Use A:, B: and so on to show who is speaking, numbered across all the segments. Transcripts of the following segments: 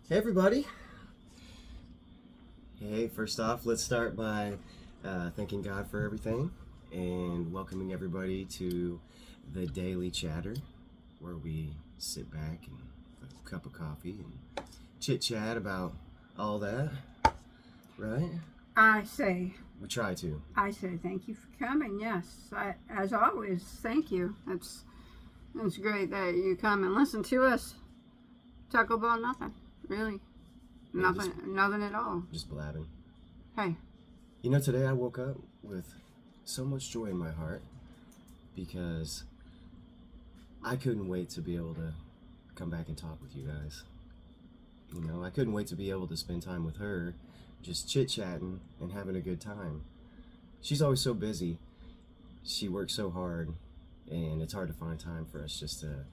A: Hey everybody. Hey, first off, let's start by thanking God for everything and welcoming everybody to the Daily Chatter, where we sit back and have a cup of coffee and chit chat about all that, right?
B: I say
A: We try to.
B: thank you for coming. Yes, as always, thank you. It's great that you come and listen to us talk about nothing, really,
A: Yeah,
B: nothing at all.
A: Just blabbing.
B: Hey,
A: You know, today I woke up with so much joy in my heart because I couldn't wait to be able to come back and talk with you guys. You know, I couldn't wait to be able to spend time with her, just chit-chatting and having a good time. She's always so busy. She works so hard, and it's hard to find time for us just to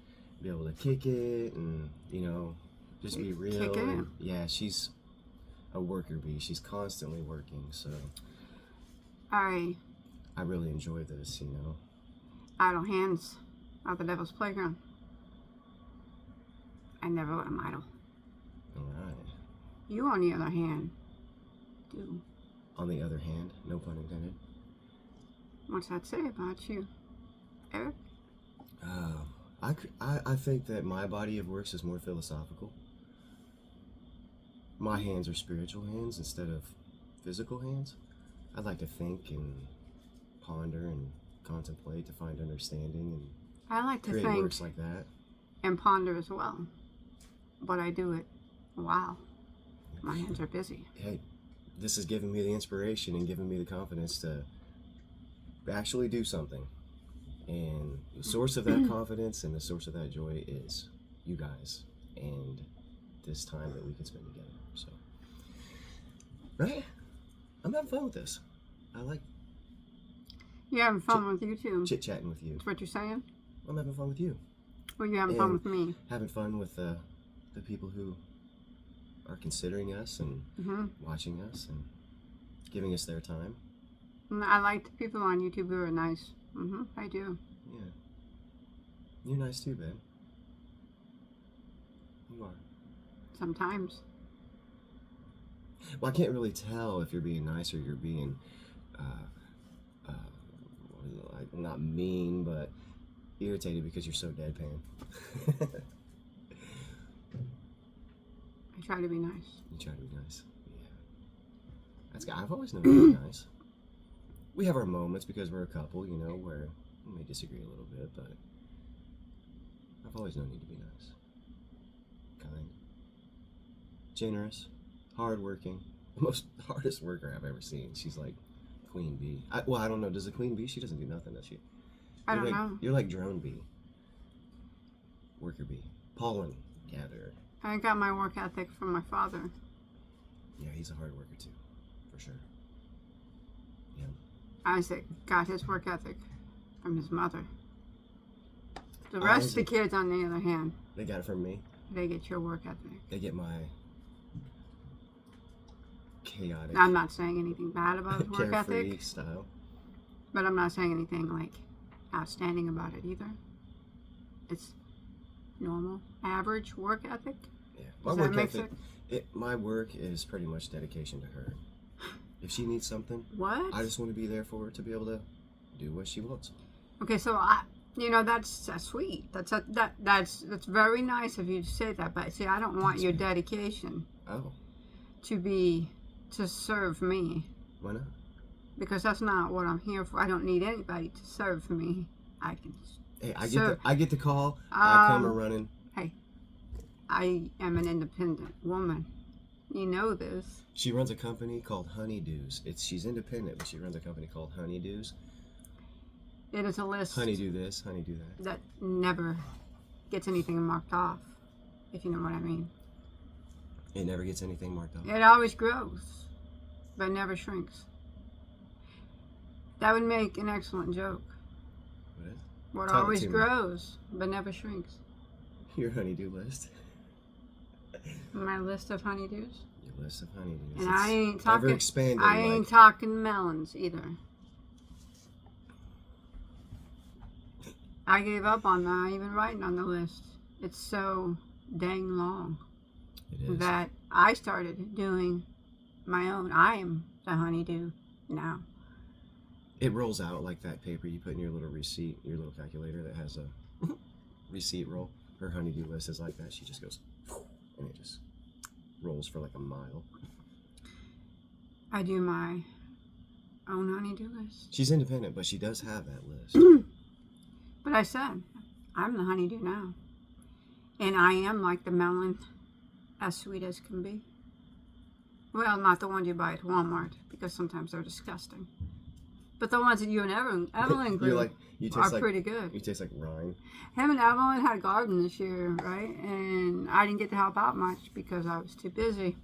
A: be able to kick it and, just be real.
B: Kick it.
A: And, yeah, she's a worker bee. She's constantly working, so
B: I
A: I really enjoy this,
B: idle hands are the devil's playground. I never let him idle.
A: All right.
B: You, on the other hand, do.
A: On the other hand, no pun intended.
B: What's that say about you, Eric?
A: I think that my body of works is more philosophical. My hands are spiritual hands instead of physical hands. I like to think and ponder and contemplate to find understanding and
B: I like to
A: create
B: think
A: works like that.
B: and ponder as well, but I do it. Wow, my hands are busy.
A: Hey, this has given me the inspiration and given me the confidence to actually do something. And the source of that confidence and the source of that joy is you guys and this time that we can spend together. So, right? I'm having fun with this. I like
B: You're having fun with you too.
A: chit-chatting with you.
B: That's what you're saying?
A: I'm having fun with you.
B: Well, you're having fun with me.
A: Having fun with the people who are considering us and watching us and giving us their time.
B: I like the people on YouTube who are nice. I do.
A: Yeah. You're nice too, babe. You are.
B: Sometimes.
A: Well, I can't really tell if you're being nice or you're being, not mean, but irritated because you're so deadpan.
B: I try to be nice.
A: You try to be nice. Yeah. That's good. I've always known you to be nice. We have our moments because we're a couple, where we may disagree a little bit, but I've always known you to be nice. Kind. Generous. Hardworking. The most hardest worker I've ever seen. She's like queen bee. I don't know. Does a queen bee? She doesn't do nothing, does she?
B: I don't know.
A: You're like drone bee. Worker bee. Pollen gatherer.
B: I got my work ethic from my father.
A: Yeah, he's a hard worker too. For sure. Yeah.
B: Isaac got his work ethic from his mother. The rest of the kids, on the other hand,
A: They got it from me.
B: they get your work ethic.
A: They get my chaotic,
B: I'm not saying anything bad about his work
A: carefree
B: ethic,
A: style.
B: but I'm not saying anything like outstanding about it either. It's normal, average work ethic.
A: Yeah,
B: Does that make sense?
A: My work is pretty much dedication to her. If she needs something,
B: What?
A: I just want to be there for her to be able to do what she wants.
B: Okay, so that's sweet. That's very nice of you to say that. But see, I don't want your dedication
A: Oh,
B: to serve me,
A: why not?
B: because that's not what I'm here for. I don't need anybody to serve me. I can.
A: Hey,
B: Sir,
A: I get the call. I come a running.
B: Hey, I am an independent woman. You know this.
A: She runs a company called Honeydews. She's independent, but she runs a company called Honeydews.
B: It is a list
A: Honeydew this, honeydew that.
B: that never gets anything marked off, if you know what I mean.
A: It never gets anything marked off.
B: It always grows, but never shrinks. That would make an excellent joke.
A: What is?
B: What
A: Tell it
B: always
A: to me.
B: grows, but never shrinks.
A: Your honeydew list.
B: My list of honeydews.
A: Your list of honeydews.
B: And I ain't talking.
A: Ever expanding.
B: I ain't talking melons either. I gave up on not even writing on the list. It's so dang long.
A: It is.
B: that I started doing my own. I am the honeydew now.
A: It rolls out like that paper you put in your little receipt, your little calculator that has a receipt roll. Her honeydew list is like that. She just goes, and it just rolls for like a mile.
B: I do my own honeydew list.
A: She's independent, but she does have that list.
B: But I said, I'm the honeydew now. And I am like the melon, as sweet as can be. Well, not the ones you buy at Walmart, because sometimes they're disgusting. But the ones that you and Evelyn grew are pretty good.
A: You taste like rind.
B: Him and Evelyn had a garden this year, right? And I didn't get to help out much because I was too busy.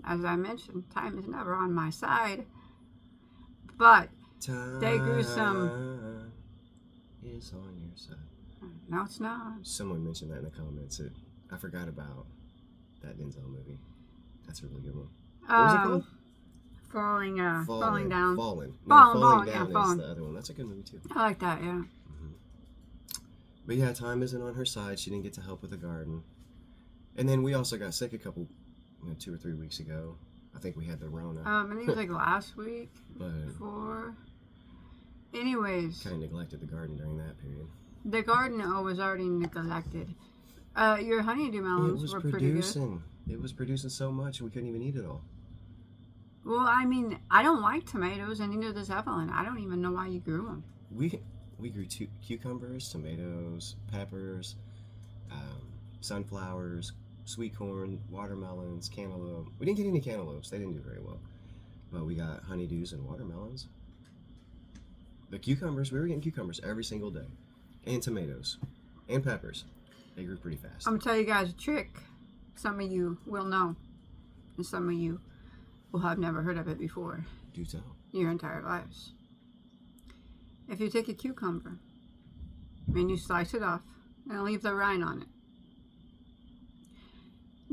B: As I mentioned, time is never on my side. But they grew some.
A: Is on your side.
B: No, it's not.
A: Someone mentioned that in the comments. I forgot about that Denzel movie. That's a really good one. What was it called?
B: Falling down.
A: Falling. No,
B: Falling
A: down
B: yeah,
A: is the other one. That's a good movie too.
B: I like that, yeah.
A: But yeah, time isn't on her side. She didn't get to help with the garden. And then we also got sick a couple, 2 or 3 weeks ago. I think we had the Rona.
B: I think it was like last week.
A: But
B: Before. Anyways.
A: Kind of neglected the garden during that period.
B: The garden was already neglected. Your honeydew melons were pretty good.
A: It was producing so much we couldn't even eat it all.
B: Well, I mean, I don't like tomatoes, and neither does Evelyn. I don't even know why you grew them.
A: We grew cucumbers, tomatoes, peppers, sunflowers, sweet corn, watermelons, cantaloupe. We didn't get any cantaloupes. They didn't do very well. But we got honeydews and watermelons. The cucumbers, we were getting cucumbers every single day. And tomatoes. And peppers. They grew pretty fast.
B: I'm going to tell you guys a trick. Some of you will know. And some of you will have never heard of it before.
A: Do tell.
B: Your entire lives. If you take a cucumber and you slice it off and leave the rind on it,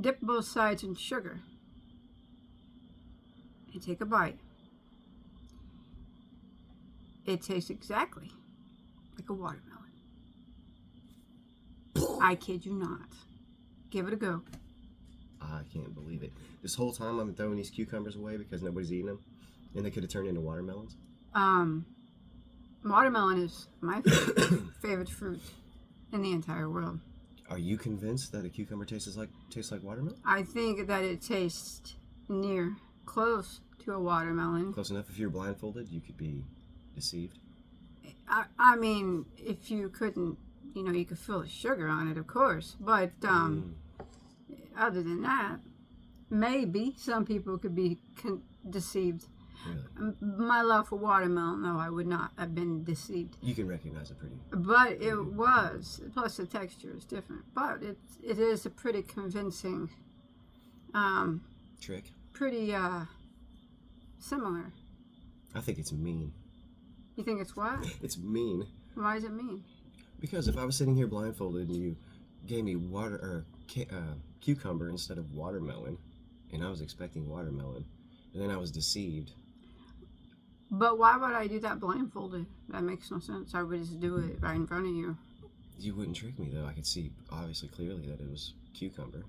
B: dip both sides in sugar and take a bite. It tastes exactly like a watermelon. I kid you not. Give it a go.
A: I can't believe it. This whole time I'm throwing these cucumbers away because nobody's eating them, and they could have turned into watermelons.
B: Watermelon is my favorite fruit in the entire world.
A: Are you convinced that a cucumber tastes like watermelon?
B: I think that it tastes close to a watermelon.
A: Close enough. If you're blindfolded, you could be deceived.
B: I mean, if you couldn't, you could fill the sugar on it, of course. But other than that, maybe some people could be deceived.
A: Really?
B: My love for watermelon, no, I would not have been deceived.
A: You can recognize it pretty.
B: But it was, plus the texture is different. But it is a pretty convincing
A: trick.
B: Pretty similar.
A: I think it's mean.
B: You think it's what?
A: It's mean.
B: Why does it mean?
A: Because if I was sitting here blindfolded and you gave me cucumber instead of watermelon, and I was expecting watermelon, and then I was deceived.
B: But why would I do that blindfolded? That makes no sense. I would just do it right in front of you.
A: You wouldn't trick me, though. I could see, obviously, clearly that it was cucumber.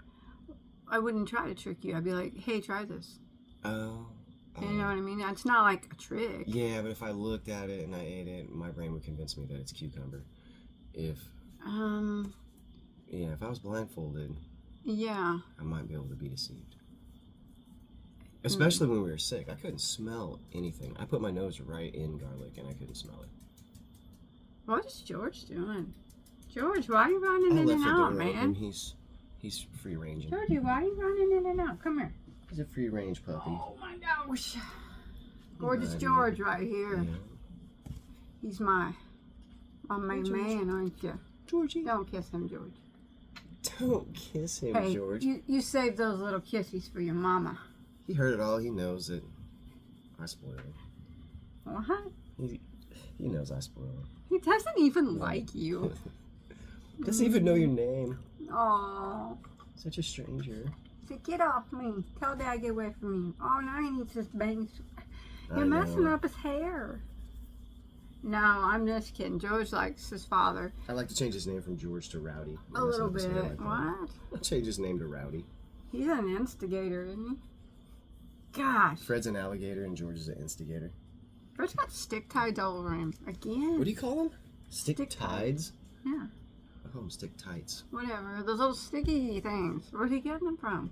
B: I wouldn't try to trick you. I'd be like, hey, try this.
A: Oh.
B: You know what I mean? It's not like a trick.
A: Yeah, but if I looked at it and I ate it, my brain would convince me that it's cucumber. If I was blindfolded,
B: yeah,
A: I might be able to be deceived. Especially when we were sick. I couldn't smell anything. I put my nose right in garlic and I couldn't smell it.
B: What is George doing? George, why are you running in and out, man?
A: He's free ranging.
B: Georgie, why are you running in and out? Come here.
A: He's a free range puppy.
B: Oh my gosh. Gorgeous George right here.
A: Yeah.
B: He's my main man, aren't you?
A: Georgie.
B: Don't kiss him, George.
A: Don't kiss him,
B: hey,
A: George.
B: You saved those little kisses for your mama.
A: He heard it all. He knows that I spoil him.
B: What?
A: He knows I spoil him.
B: He doesn't even like you.
A: Doesn't even know your name.
B: Oh.
A: Such a stranger.
B: So get off me. Tell Dad get away from me. Oh, now he needs his bangs. You're messing up his hair. No, I'm just kidding. George likes his father.
A: I'd like to change his name from George to Rowdy.
B: A little bit. What?
A: I'll change his name to Rowdy.
B: He's an instigator, isn't he? Gosh.
A: Fred's an alligator and George is an instigator.
B: Fred's got stick tides all over him. Again.
A: What do you call them? Stick
B: Stick
A: tides?
B: Yeah.
A: I call them stick tights.
B: Whatever. Those little sticky things. Where's he getting them from?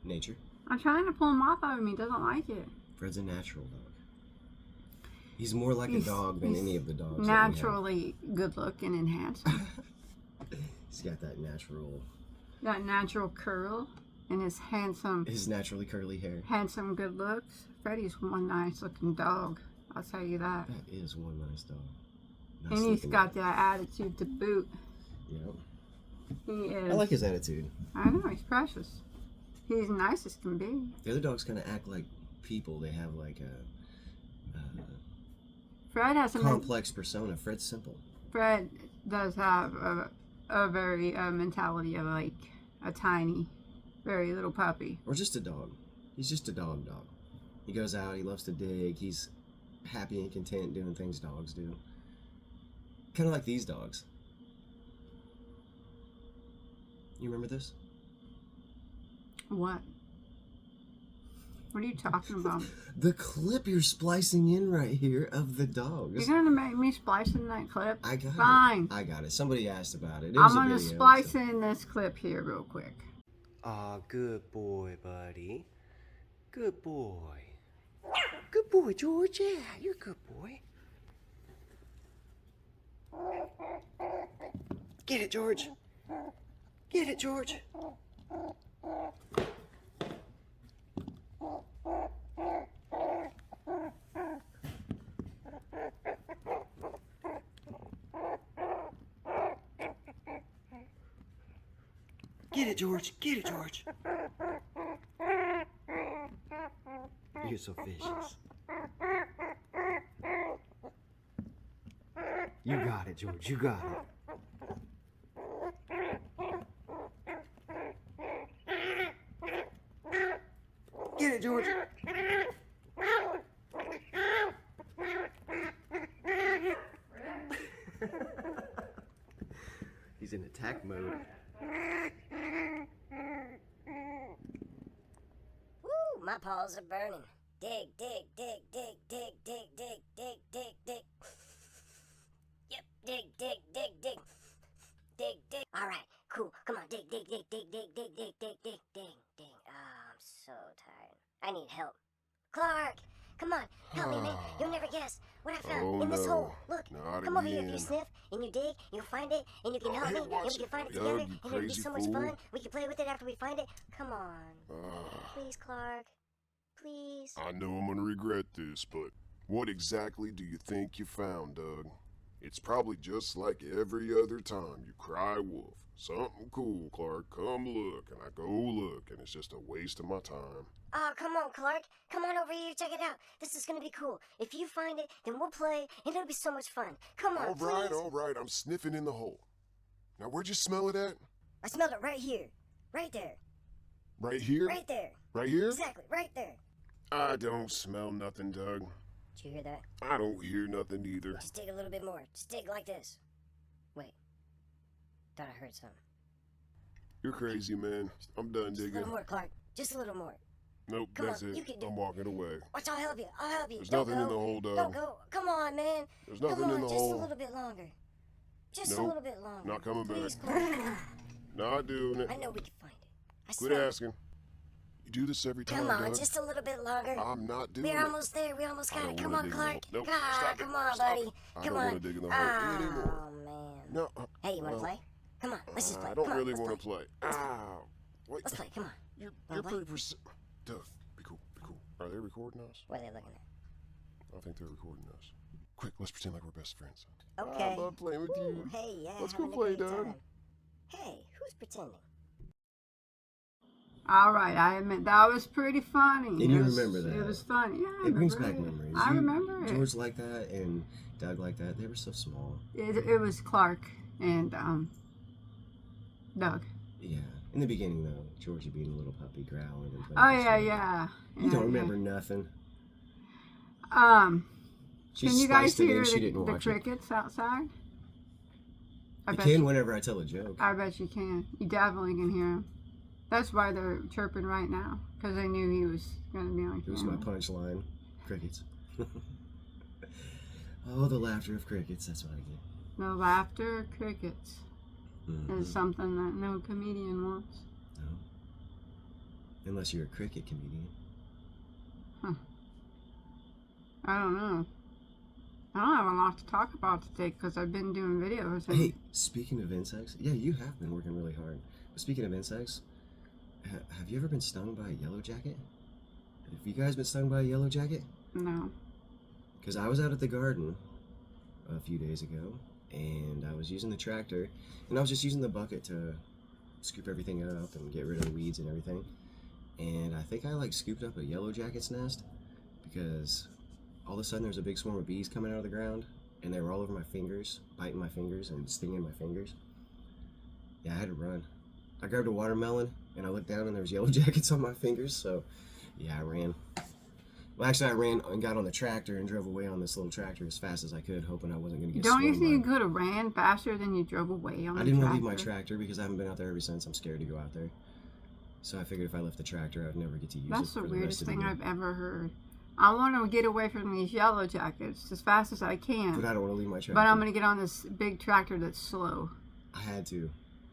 A: Nature.
B: I'm trying to pull him off of him. He doesn't like it.
A: Fred's a natural dog. He's more like a dog than any of the dogs.
B: Naturally good looking and handsome.
A: He's got that natural.
B: That natural curl and his
A: His naturally curly hair.
B: handsome good looks. Freddie's one nice looking dog. I'll tell you that.
A: That is one nice dog. Nice
B: And he's
A: looking
B: got
A: dog.
B: that attitude to boot.
A: Yep.
B: He is.
A: I like his attitude.
B: I know, he's precious. He's nice as can be.
A: The other dogs kind of act like people. They have like a
B: Fred has a
A: complex persona. Fred's simple.
B: Fred does have a very mentality of like a tiny, very little puppy.
A: Or just a dog. He's just a dog. He goes out, he loves to dig, he's happy and content doing things dogs do. Kind of like these dogs. You remember this?
B: What? What are you talking about?
A: The clip you're splicing in right here of the dogs.
B: You're gonna make me splice in that clip?
A: I got
B: Fine.
A: it. I got it. Somebody asked about it. It
B: I'm
A: was a
B: gonna
A: video,
B: splice
A: so-
B: in this clip here real quick.
C: Aw, good boy, buddy. Good boy. Good boy, George. Yeah, you're a good boy. Get it, George. Get it, George. Get it, George. Get it, George. You're so vicious. You got it, George. You got it. Get it, George. He's in attack mode.
D: Woo, my paws are burning. Dig, dig, dig, dig, dig, dig, dig, dig, dig, dig. Yep, dig, dig, dig, dig. Dig, dig. All right, cool. Come on, dig, dig, dig, dig, dig, dig, dig, dig, dig, dig, dig. Oh, I'm so tired. I need help. Clark, come on, help me, man. You'll never guess what I found in this hole. Look,
E: Not
D: come over here. If you
E: again.
D: sniff and you dig, you'll find it, and you can help me, and
E: watch
D: we can
E: it.
D: find it
E: Doug,
D: together,
E: you
D: and it'll be
E: crazy
D: so much
E: fool.
D: fun. We can play with it after we find it. Come on,
E: Ah,
D: please, Clark. Please.
E: I know I'm gonna regret this, but what exactly do you think you found, Doug? It's probably just like every other time you cry wolf. Something cool, Clark. Come look. And I go look, and it's just a waste of my time.
D: Oh, come on, Clark. Come on over here. Check it out. This is going to be cool. If you find it, then we'll play, and it'll be so much fun. Come on, please.
E: All right. I'm sniffing in the hole. Now, where'd you smell it at?
D: I smelled it right here. Right there.
E: Right here?
D: Right there.
E: Right here?
D: Exactly. Right there.
E: I don't smell nothing, Doug.
D: Did you hear that?
E: I don't hear nothing either.
D: Just dig a little bit more. Just dig like this. Wait. Thought I heard something.
E: You're crazy, man. I'm done
D: Just a
E: digging.
D: little more, Clark. Just a little more.
E: Nope,
D: Come
E: that's
D: on, you
E: it.
D: can do
E: I'm
D: it.
E: walking away.
D: Watch, I'll help you. I'll help you.
E: There's
D: Don't
E: nothing in
D: go.
E: the hole, Doug.
D: Don't go. Come on, man.
E: There's
D: Come
E: nothing
D: on,
E: in the
D: just
E: hole.
D: a little bit longer. Just a
E: Nope.
D: little bit longer.
E: Not coming
D: Please,
E: back.
D: Clark.
E: Not doing it.
D: I know we can find it. I
E: Quit
D: swear.
E: asking. You do this every time,
D: Come on,
E: Doug.
D: just a little bit longer.
E: I'm not doing
D: We're
E: it.
D: almost there. We almost
E: I
D: got
E: don't
D: it. Come
E: wanna
D: on,
E: dig in the
D: Clark.
E: hole. Nope,
D: Ah,
E: stop it.
D: come on,
E: Stop
D: buddy.
E: it. I
D: Come
E: don't
D: on.
E: wanna dig in the hole anymore.
D: Oh, man.
E: No.
D: Hey, you want to
E: well,
D: play? Come on, let's just play.
E: I don't
D: Come on,
E: really
D: let's
E: want to
D: play.
E: play. Ow. Wait.
D: Let's play. Come on.
E: You're
D: Wanna play?
E: pretty Doug, be cool. Be cool. Are they recording us?
D: What are they looking at?
E: I think they're recording us. Quick, let's pretend like we're best friends.
D: Okay.
E: I love playing with
D: Ooh,
E: you.
D: hey, yeah.
E: Let's go
D: having a
E: play,
D: great
E: Doug.
D: time. Hey, who's pretending?
B: All right, I admit that was pretty funny.
A: And
B: It
A: you
B: was-
A: remember that.
B: It was funny. Yeah, I
A: It brings
B: remember
A: back memories.
B: I remember it.
A: George like that and Doug like that. They were so small.
B: It was Clark and Doug.
A: Yeah. In the beginning, though, Georgie being a little puppy growling. And
B: Oh yeah.
A: You don't remember nothing. She
B: Can you guys
A: spiced it
B: hear
A: in. She didn't
B: the
A: watch it.
B: crickets outside? I
A: You
B: bet
A: can
B: you,
A: whenever I tell a joke.
B: I bet you can. You definitely can hear them. That's why they're chirping right now, because they knew he was going to be on
A: It was my
B: camera.
A: punchline. Crickets. Oh, the laughter of crickets. That's what I get.
B: The laughter of crickets
A: Mhm.
B: is something that no comedian wants.
A: No. Unless you're a cricket comedian.
B: I don't know. I don't have a lot to talk about today because I've been doing videos. And
A: Hey, speaking of insects, yeah, you have been working really hard. But speaking of insects, have you ever been stung by a yellow jacket? Have you guys been stung by a yellow jacket?
B: No.
A: Because I was out at the garden a few days ago, and I was using the tractor, and I was just using the bucket to scoop everything up and get rid of the weeds and everything. And I think I like scooped up a yellow jacket's nest because all of a sudden there's a big swarm of bees coming out of the ground, and they were all over my fingers, biting my fingers and stinging my fingers. Yeah, I had to run. I grabbed a watermelon and I looked down and there was yellow jackets on my fingers, so yeah, I ran. Well, actually, I ran and got on the tractor and drove away on this little tractor as fast as I could, hoping I wasn't going to get
B: Don't you
A: swarmed
B: think you
A: by-
B: could have ran faster than you drove away on the
A: I didn't want
B: tractor?
A: to leave my tractor because I haven't been out there ever since. I'm scared to go out there. So I figured if I left the tractor, I'd never get to use
B: That's
A: it
B: the
A: for the
B: weirdest
A: rest of the
B: thing
A: year.
B: I've ever heard. I want to get away from these yellow jackets as fast as I can.
A: But I don't want to leave my tractor.
B: But I'm going to get on this big tractor that's slow.
A: I had to.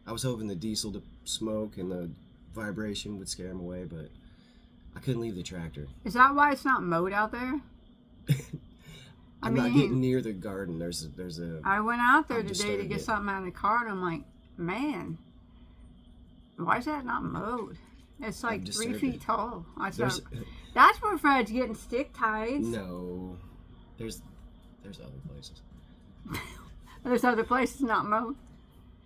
A: I was hoping the diesel to smoke and the vibration would scare him away, but I couldn't leave the tractor.
B: Is that why it's not mowed out there?
A: I'm not getting near the garden. There's a
B: I went out there
A: I've
B: today to
A: disturbed
B: get
A: it.
B: something out of the car, and I'm like, man, why is that not mowed? It's like 3
A: disturbed
B: feet
A: it.
B: tall. I
A: there's
B: thought, that's where Fred's getting stick tides.
A: no. There's other places.
B: There's other places not mowed.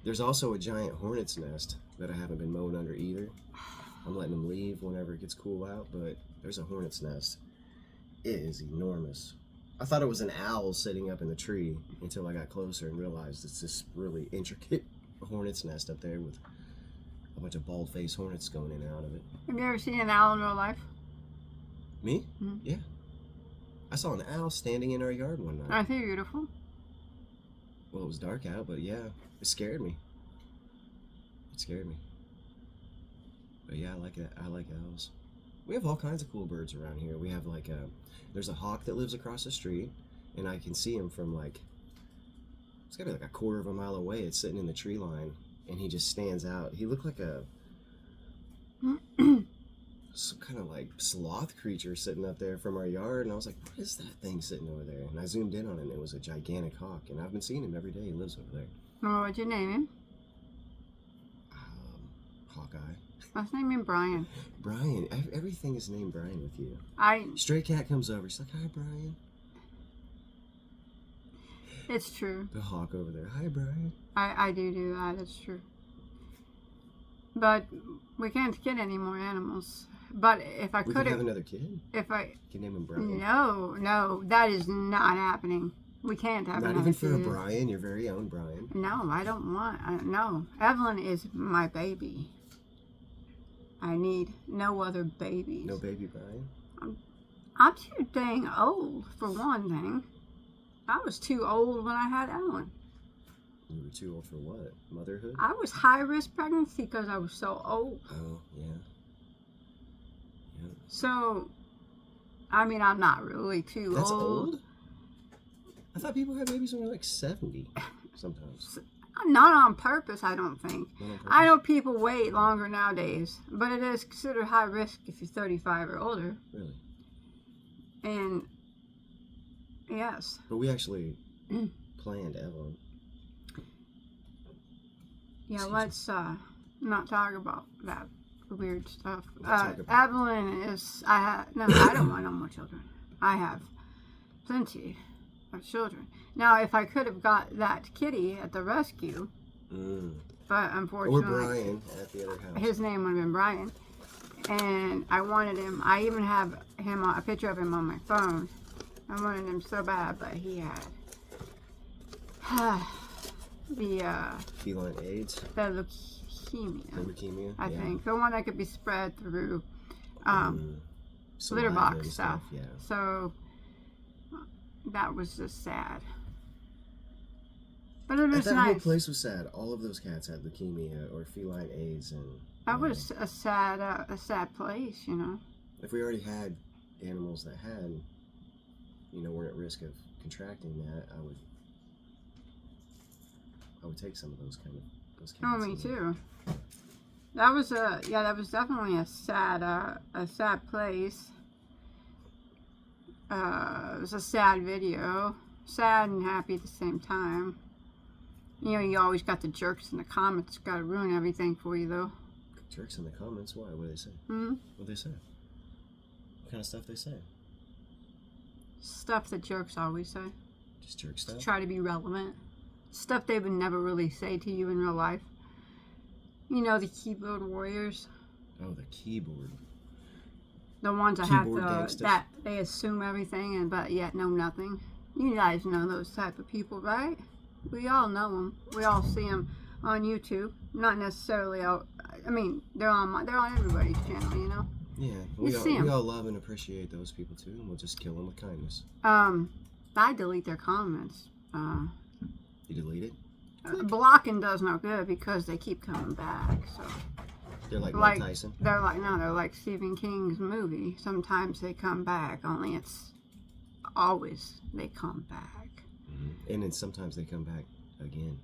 A: There's also a giant hornet's nest that I haven't been mowing under either. I'm letting them leave whenever it gets cool out, but there's a hornet's nest. It is enormous. I thought it was an owl sitting up in the tree until I got closer and realized it's this really intricate hornet's nest up there with a bunch of bald-faced hornets going in and out of it.
B: Have you ever seen an owl in real life?
A: Me?
B: Mhm.
A: Yeah. I saw an owl standing in our yard one night.
B: Aren't they beautiful?
A: Well, it was dark out, but yeah, it scared me. It scared me. But yeah, I like it. I like owls. We have all kinds of cool birds around here. We have like there's a hawk that lives across the street, and I can see him from like, it's gotta be like a quarter of a mile away. It's sitting in the tree line, and he just stands out. He looked like some kind of like sloth creature sitting up there from our yard, and I was like, what is that thing sitting over there? And I zoomed in on it, and it was a gigantic hawk, and I've been seeing him every day. He lives over there.
B: Well, what'd you name him?
A: Hawkeye.
B: Let's name him Brian.
A: Brian. Everything is named Brian with you. Stray cat comes over. She's like, hi, Brian.
B: It's true.
A: The hawk over there. Hi, Brian.
B: I do that. It's true. But we can't get any more animals. But if I
A: We
B: could
A: could have
B: have,
A: another kid.
B: if I,
A: You can name him Brian.
B: no, that is not happening. We can't have
A: Not
B: another
A: even for a
B: kid.
A: Brian, your very own Brian.
B: No, I don't want. No, Evelyn is my baby. I need no other babies.
A: No baby Brian.
B: I'm too dang old for one thing. I was too old when I had Evelyn.
A: You were too old for what? Motherhood?
B: I was high risk pregnancy because I was so old.
A: Oh, yeah. Yeah.
B: So, I mean, I'm not really too
A: That's
B: old.
A: old? I thought people had babies when they're like 70 sometimes.
B: Not on purpose, I don't think.
A: Not on purpose.
B: I know people wait longer nowadays, but it is considered high risk if you're 35 or older.
A: Really?
B: And yes,
A: But we actually planned Evelyn.
B: yeah.
A: Excuse
B: Let's not talk about that weird stuff.
A: Let's talk about-
B: Evelyn is. I don't want no more children. I have plenty of children. Now, if I could have got that kitty at the rescue, but
A: Or
B: unfortunately,
A: Brian at the other house.
B: his name would have been Brian, and I wanted him. I even have him a picture of him on my phone. I wanted him so bad, but he had the
A: Feline AIDS,
B: leukemia.
A: the leukemia.
B: I
A: yeah.
B: think the one that could be spread through litter
A: Saliva
B: box
A: and
B: stuff.
A: Yeah.
B: So that was just sad. But it was
A: That whole
B: nice.
A: place was sad. All of those cats had leukemia or feline AIDS, and
B: That was a sad place, you know.
A: If we already had animals that had, were at risk of contracting that, I would take some of those kind of those
B: Oh,
A: cats.
B: me too. That was definitely a sad place. It was a sad video, sad and happy at the same time. You always got the jerks in the comments, got to ruin everything for you, though.
A: Jerks in the comments? Why? What do they say?
B: Hmm?
A: What do they say? What kind of stuff they say?
B: Stuff that jerks always say.
A: Just jerk stuff?
B: Try to be relevant. Stuff they would never really say to you in real life. The keyboard warriors.
A: Oh, the keyboard.
B: The ones that
A: Keyboard
B: have
A: gangsters.
B: that they assume everything but yet know nothing. You guys know those type of people, right? We all know them. We all see them on YouTube. Not necessarily out. I mean, they're on everybody's channel,
A: Yeah,
B: You see 'em.
A: we all love and appreciate those people too, and we'll just kill them with kindness.
B: I delete their comments.
A: You delete it?
B: Blocking does no good because they keep coming back. So
A: They're like
B: Like-
A: Mike Tyson.
B: they're like Stephen King's movie. Sometimes they come back, only it's always they come back.
A: And then sometimes they come back again.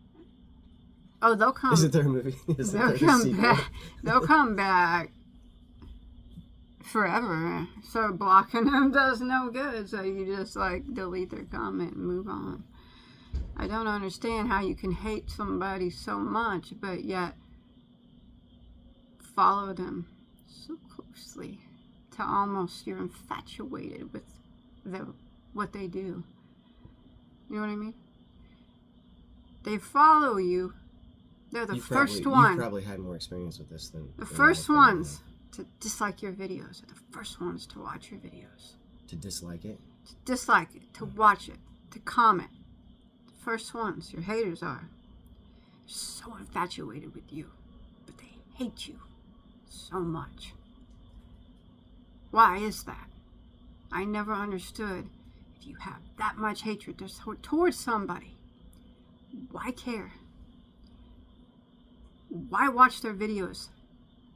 B: Oh, they'll come.
A: Is it their movie? Is it
B: They'll
A: their
B: come
A: sequel?
B: back. They'll come back forever. So blocking them does no good. So you just delete their comment and move on. I don't understand how you can hate somebody so much, but yet follow them so closely to almost you're infatuated with what they do. You know what I mean? They follow you. They're the first
A: You've
B: one.
A: probably had more experience with this than
B: The
A: than
B: first
A: most of
B: ones to dislike your videos are the first ones to watch your videos.
A: to dislike it.
B: To dislike it, to watch it, to comment. The first ones, your haters are. They're so infatuated with you, but they hate you so much. Why is that? I never understood. If you have that much hatred towards somebody, why care? Why watch their videos?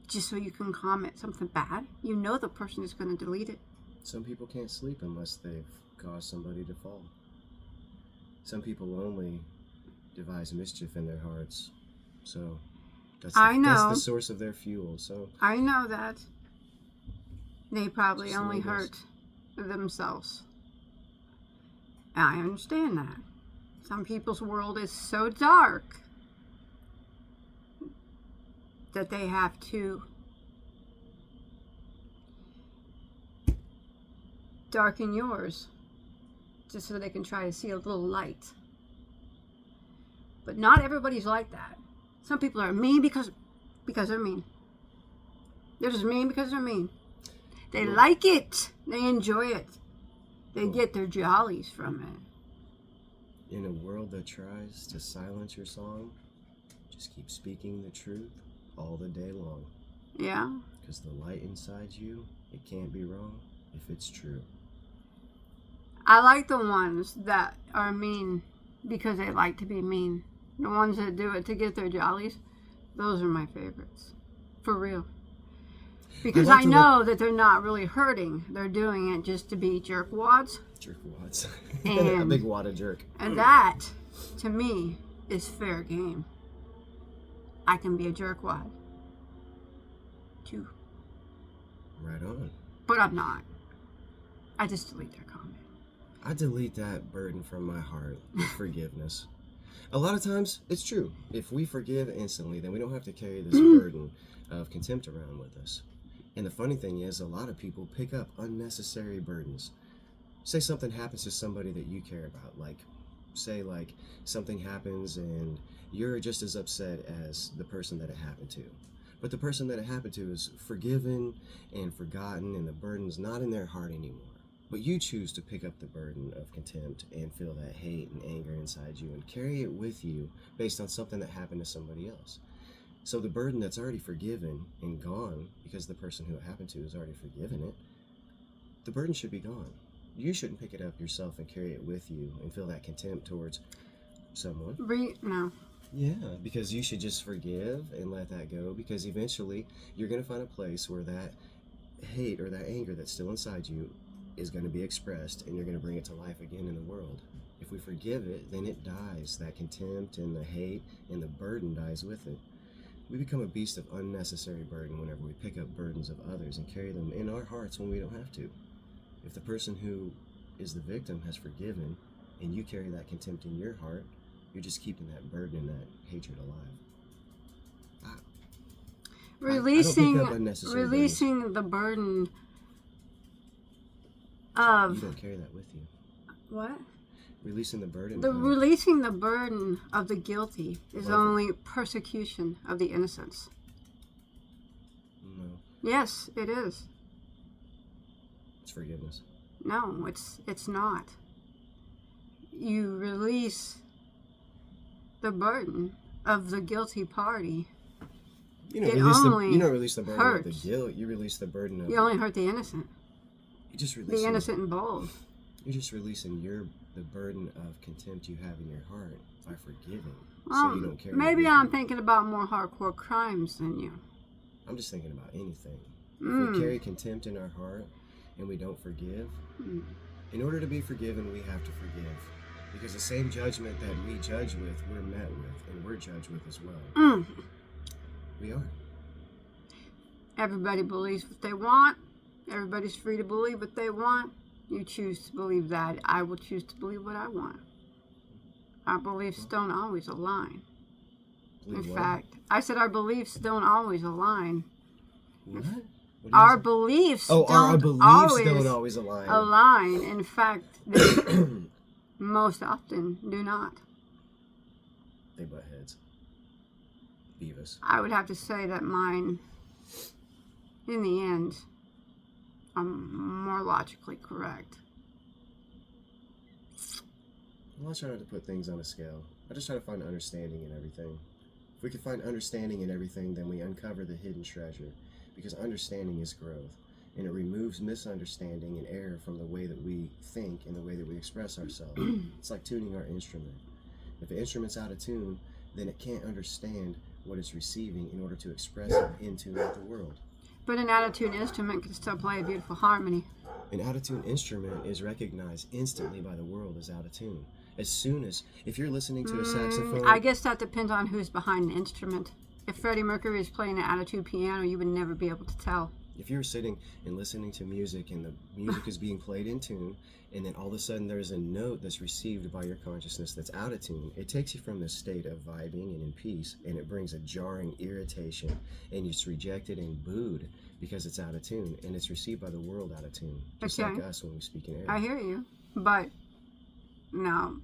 B: Just so you can comment something bad? You know the person is going to delete it.
A: Some people can't sleep unless they've caused somebody to fall. Some people only devise mischief in their hearts. So that's
B: I know.
A: That's the source of their fuel. So
B: I know that. They probably
A: Just the
B: only
A: way it
B: hurt themselves. I understand that. Some people's world is so dark that they have to darken yours just so they can try to see a little light. But not everybody's like that. Some people are mean because they're mean. They're just mean because they're mean. They like it. They enjoy it. They get their jollies from it.
A: in a world that tries to silence your song, just keep speaking the truth all the day long.
B: Yeah.
A: Because the light inside you, it can't be wrong if it's true.
B: I like the ones that are mean because they like to be mean. The ones that do it to get their jollies, those are my favorites. For real. Because
A: like
B: I
A: to
B: know that they're not really hurting. They're doing it just to be jerkwads.
A: Jerkwads. A
B: And-
A: big wad of jerk.
B: And that, to me, is fair game. I can be a jerkwad. Too.
A: Right on.
B: But I'm not. I just delete their comment.
A: I delete that burden from my heart with forgiveness. A lot of times, it's true. If we forgive instantly, then we don't have to carry this burden of contempt around with us. And the funny thing is, a lot of people pick up unnecessary burdens. Say something happens to somebody that you care about. Say something happens and you're just as upset as the person that it happened to. But the person that it happened to is forgiven and forgotten, and the burden's not in their heart anymore. But you choose to pick up the burden of contempt and feel that hate and anger inside you and carry it with you based on something that happened to somebody else. So the burden that's already forgiven and gone, because the person who it happened to has already forgiven it, the burden should be gone. You shouldn't pick it up yourself and carry it with you and feel that contempt towards someone.
B: No.
A: Yeah, because you should just forgive and let that go, because eventually you're going to find a place where that hate or that anger that's still inside you is going to be expressed, and you're going to bring it to life again in the world. If we forgive it, then it dies. That contempt and the hate and the burden dies with it. We become a beast of unnecessary burden whenever we pick up burdens of others and carry them in our hearts when we don't have to. If the person who is the victim has forgiven and you carry that contempt in your heart, you're just keeping that burden and that hatred alive.
B: Releasing,
A: pick up unnecessary
B: releasing the burden
A: You
B: of
A: don't carry that with you.
B: what?
A: Releasing the burden.
B: Releasing the burden of the guilty is
A: Love it.
B: only persecution of the innocents.
A: No,
B: Yes, it is.
A: it's forgiveness.
B: No, it's not. You release the burden of the guilty party.
A: You don't
B: It
A: release the.
B: only
A: You don't release the burden of
B: hurts.
A: the guilt. You release the burden of.
B: You only hurt the innocent.
A: You just
B: The
A: release
B: innocent and bold.
A: You're just releasing the burden of contempt you have in your heart by forgiving, so
B: Well,
A: you don't carry. it
B: maybe
A: with
B: I'm
A: you.
B: thinking about more hardcore crimes than you.
A: I'm just thinking about anything. If
B: Mm.
A: we carry contempt in our heart and we don't forgive, in order to be forgiven, we have to forgive. Because the same judgment that we judge with, we're met with, and we're judged with as well.
B: Mm.
A: We are.
B: Everybody believes what they want. Everybody's free to believe what they want. You choose to believe that. I will choose to believe what I want. Our beliefs don't always align.
A: Believe
B: In
A: what?
B: fact, I said our beliefs don't always align.
A: What? What did
B: Our
A: you say?
B: beliefs
A: Oh, our
B: don't
A: beliefs
B: always
A: don't always align.
B: align. In fact, they most often do not.
A: They butt heads. Beavis.
B: I would have to say that mine, in the end, are more logically correct.
A: Well, I try not to put things on a scale. I just try to find understanding in everything. If we can find understanding in everything, then we uncover the hidden treasure. Because understanding is growth. And it removes misunderstanding and error from the way that we think and the way that we express ourselves. It's like tuning our instrument. If the instrument's out of tune, then it can't understand what it's receiving in order to express it into the world.
B: But an out-of-tune instrument can still play a beautiful harmony.
A: An out-of-tune instrument is recognized instantly by the world as out of tune. As soon as, if you're listening to a saxophone,
B: I guess that depends on who's behind the instrument. If Freddie Mercury is playing an out-of-tune piano, you would never be able to tell.
A: if you're sitting and listening to music and the music is being played in tune, and then all of a sudden there's a note that's received by your consciousness that's out of tune, it takes you from this state of vibing and in peace, and it brings a jarring irritation, and it's rejected and booed because it's out of tune, and it's received by the world out of tune, just
B: Okay.
A: like us when we speak in air.
B: I hear you, but now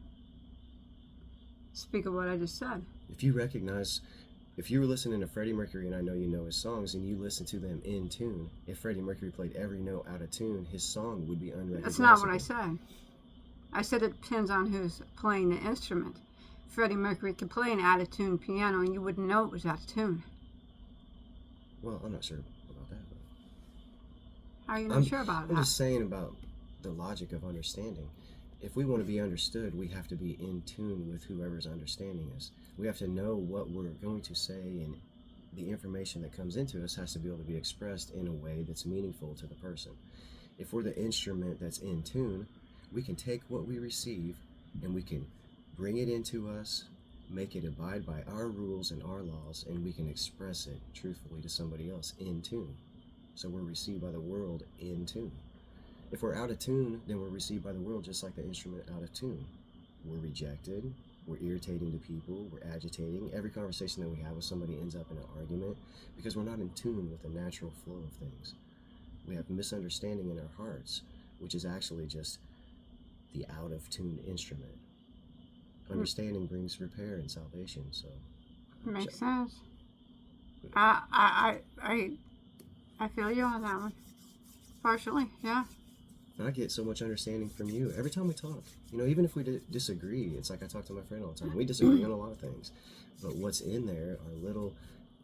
B: speak of what I just said.
A: If you recognize, if you were listening to Freddie Mercury, and I know you know his songs, and you listen to them in tune, if Freddie Mercury played every note out of tune, his song would be unrecognizable.
B: That's not what I said. I said it depends on who's playing the instrument. Freddie Mercury could play an out-of-tune piano and you wouldn't know it was out of tune.
A: Well, I'm not sure about that. But
B: How are you not sure about
A: I'm
B: that?
A: just saying about the logic of understanding. If we want to be understood, we have to be in tune with whoever's understanding us. We have to know what we're going to say, and the information that comes into us has to be able to be expressed in a way that's meaningful to the person. If we're the instrument that's in tune, we can take what we receive and we can bring it into us, make it abide by our rules and our laws, and we can express it truthfully to somebody else in tune. So we're received by the world in tune. If we're out of tune, then we're received by the world just like the instrument out of tune. We're rejected, we're irritating to people, we're agitating. Every conversation that we have with somebody ends up in an argument because we're not in tune with the natural flow of things. We have misunderstanding in our hearts, which is actually just the out of tune instrument. Understanding brings repair and salvation, so
B: Makes sense. I feel you on that one. Partially, yeah.
A: and I get so much understanding from you every time we talk. You know, even if we disagree, it's like I talk to my friend all the time. We disagree on a lot of things, but what's in there are little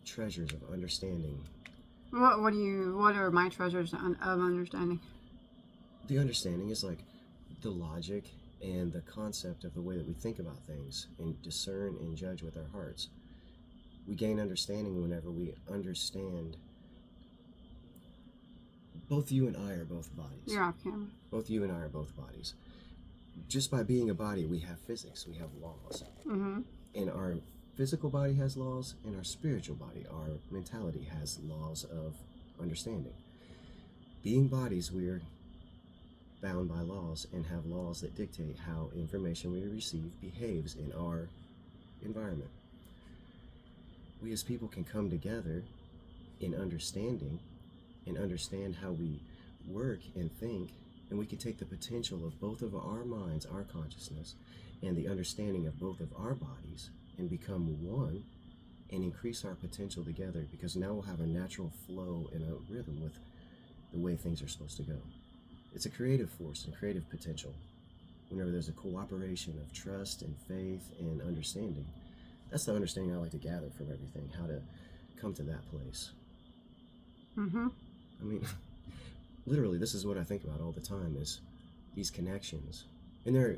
A: treasures of understanding.
B: What are my treasures of understanding?
A: The understanding is like the logic and the concept of the way that we think about things and discern and judge with our hearts. We gain understanding whenever we understand. Both you and I are both bodies.
B: You're off camera.
A: Both you and I are both bodies. Just by being a body, we have physics, we have laws.
B: Mm-hmm.
A: And our physical body has laws, and our spiritual body, our mentality, has laws of understanding. Being bodies, we're bound by laws and have laws that dictate how information we receive behaves in our environment. We as people can come together in understanding and understand how we work and think, and we can take the potential of both of our minds, our consciousness, and the understanding of both of our bodies and become one and increase our potential together, because now we'll have a natural flow and a rhythm with the way things are supposed to go. It's a creative force and creative potential. Whenever there's a cooperation of trust and faith and understanding, that's the understanding I like to gather from everything, how to come to that place.
B: Mm-hmm.
A: I mean, literally, this is what I think about all the time, is these connections. And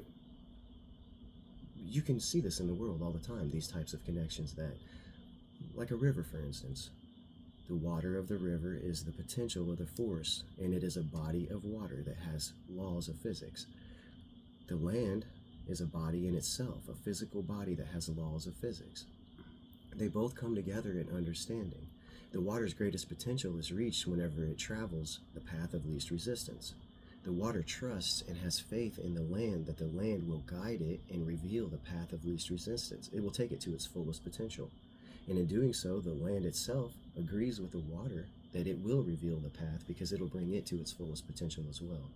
A: you can see this in the world all the time, these types of connections that, like a river, for instance. The water of the river is the potential of the force, and it is a body of water that has laws of physics. The land is a body in itself, a physical body that has laws of physics. They both come together in understanding. The water's greatest potential is reached whenever it travels the path of least resistance. The water trusts and has faith in the land that the land will guide it and reveal the path of least resistance. It will take it to its fullest potential. And in doing so, the land itself agrees with the water that it will reveal the path, because it'll bring it to its fullest potential as well.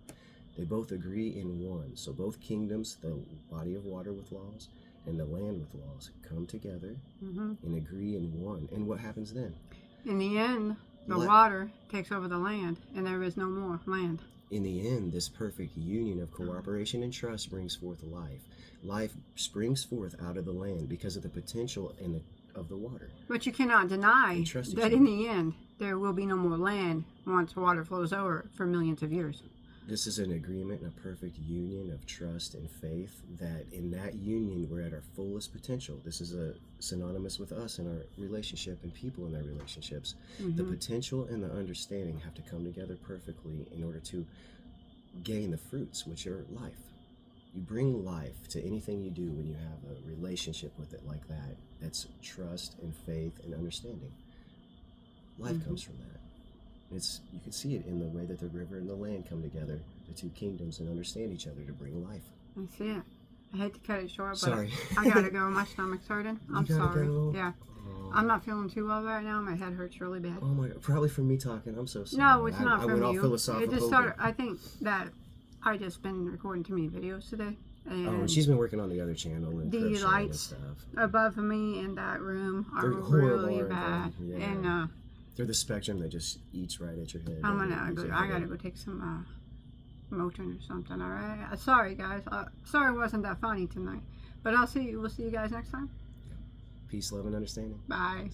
A: They both agree in one. So both kingdoms, the body of water with laws and the land with laws, come together and agree in one. And what happens then?
B: In the end, the
A: What?
B: water takes over the land, and there is no more land.
A: In the end, this perfect union of cooperation and trust brings forth life. Life springs forth out of the land because of the potential of the water.
B: But you cannot deny
A: And trust each
B: that
A: other.
B: in the end, there will be no more land once water flows over for millions of years.
A: This is an agreement and a perfect union of trust and faith, that in that union we're at our fullest potential. This is synonymous with us and our relationship and people in their relationships. The potential and the understanding have to come together perfectly in order to gain the fruits, which are life. You bring life to anything you do when you have a relationship with it like that. That's trust and faith and understanding. Life comes from that. You can see it in the way that the river and the land come together, the two kingdoms, and understand each other to bring life.
B: I see it. I hate to cut it short, but
A: Sorry.
B: I gotta go. My stomach's hurting. I'm
A: You gotta
B: sorry.
A: go?
B: Yeah.
A: Oh.
B: I'm not feeling too well right now. My head hurts really bad.
A: Oh my God, probably from me talking. I'm so sorry.
B: No, it's not
A: I
B: from
A: went all
B: you.
A: philosophical.
B: It just started. I think that I just been recording too many videos today, and
A: Oh, she's been working on the other channel and
B: the
A: crocheting and
B: lights
A: stuff.
B: above me in that room are
A: They're horrible,
B: really
A: aren't they?
B: bad.
A: Yeah.
B: And
A: They're the spectrum that just eats right at your head.
B: I'm
A: and
B: gonna
A: makes
B: go.
A: your
B: I
A: head
B: gotta
A: hurt.
B: go take some Motrin or something. All right. Sorry guys. Sorry it wasn't that funny tonight. But we'll see you guys next time.
A: Peace, love, and understanding.
B: Bye.